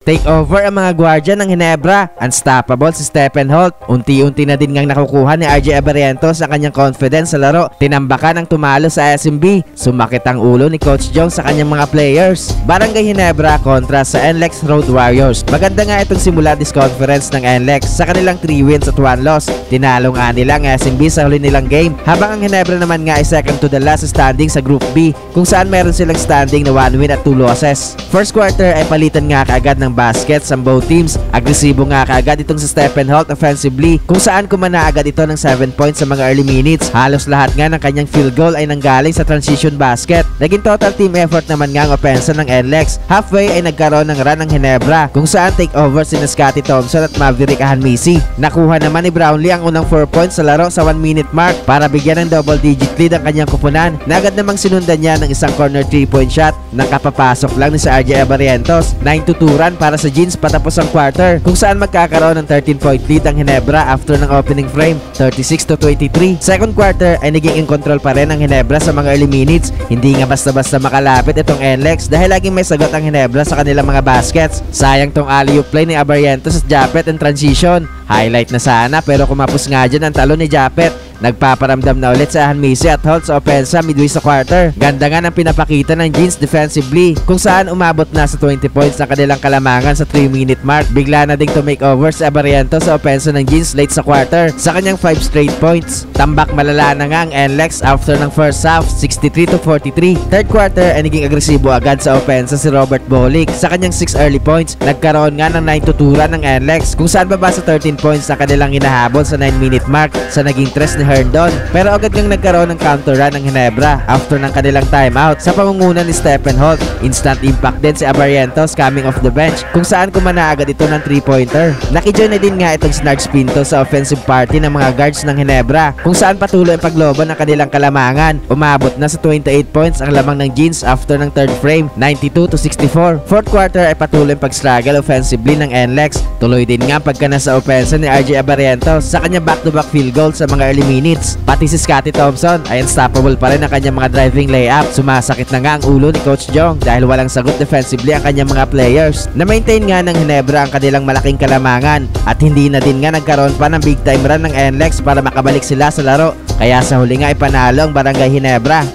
Take over ang mga gwardiya ng Ginebra. Unstoppable si Stephen Holt. Unti-unti na din ngang nakukuha ni RJ Abarientos ang kanyang confidence sa laro. Tinambakan ang tumalo sa SMB. Sumakit ang ulo ni Coach Jong sa kanyang mga players. Barangay Ginebra kontra sa NLEX Road Warriors. Maganda nga itong simula this conference ng NLEX sa kanilang 3 wins at 1 loss. Tinalo nga nila ang SMB sa huli nilang game. Habang ang Ginebra naman nga ay second to the last standing sa Group B, kung saan meron silang standing na 1 win at 2 losses. First quarter ay palitan nga kaagad ng baskets ang both teams. Agresibo nga kaagad itong si Stephen Holt offensively, kung saan kumana agad ito ng 7 points sa mga early minutes. Halos lahat nga ng kanyang field goal ay nanggaling sa transition basket. Naging total team effort naman nga ang opensa ng NLEX. Halfway ay nagkaroon ng run ng Ginebra, kung saan take over si Scotty Thompson at Maverick Ahanmisi. Nakuha naman ni Brownlee ang unang 4 points sa laro sa 1 minute mark para bigyan ng double digit lead ang kanyang kupunan. Agad namang sinundan niya ng isang corner 3-point shot nang kapapasok lang ni si RJ Abarientos. 9-2 run para sa Jeans patapos ang quarter, kung saan magkakaroon ng 13-point lead ang Ginebra after ng opening frame, 36-23. Second quarter ay naging in control pa rin ang Ginebra sa mga early minutes. Hindi nga basta-basta makalapit itong NLEX dahil laging may sagot ang Ginebra sa kanilang mga baskets. Sayang tong alley-oop play ni Abarientos sa Japet and transition. Highlight na sana pero kumapos nga dyan ang talon ni Japet. Nagpaparamdam na ulit sa Ahanmisi at Holt sa opensa midway sa quarter. Ganda nga ng pinapakita ng Jeans defensively, kung saan umabot na sa 20 points ang kanilang kalamangan sa 3-minute mark. Bigla na ding to make over sa Abarientos sa opensa ng Jeans late sa quarter sa kanyang 5 straight points. Tambak malala na nga ang NLEX after ng first half, 63-43. Third quarter ay naging agresibo agad sa opensa si Robert Bolick sa kanyang 6 early points. Nagkaroon nga ng 9-2 run ng NLEX, kung saan baba sa 13 points na kanilang hinahabol sa 9-minute mark sa naging 3 ni Herndon. Pero agad ngang nagkaroon ng counter run ng Ginebra after ng kanilang timeout sa pamumuno ni Stephen Holt. Instant impact din si Abarientos coming off the bench, kung saan kumana agad ito ng 3-pointer. Nakijoin na din nga itong Snarks Pinto sa offensive party ng mga guards ng Ginebra, kung saan patuloy ang pagloban ng kanilang kalamangan. Umabot na sa 28 points ang lamang ng Jeans after ng third frame, 92-64. Fourth quarter ay patuloy ang pag-struggle offensively ng NLEX. Tuloy din nga pagka nasa opensa ni RJ Abarientos sa kanya back-to-back field goal sa mga early minutes. Pati si Scotty Thompson ay unstoppable pa rin ang kanyang mga driving layup. Sumasakit na nga ang ulo ni Coach Jong dahil walang sagot defensively ang kanyang mga players. Na-maintain nga ng Ginebra ang kanilang malaking kalamangan at hindi na din nga nagkaroon pa ng big time run ng NLEX para makabalik sila sa laro. Kaya sa huli nga ipanalo ang Barangay Ginebra.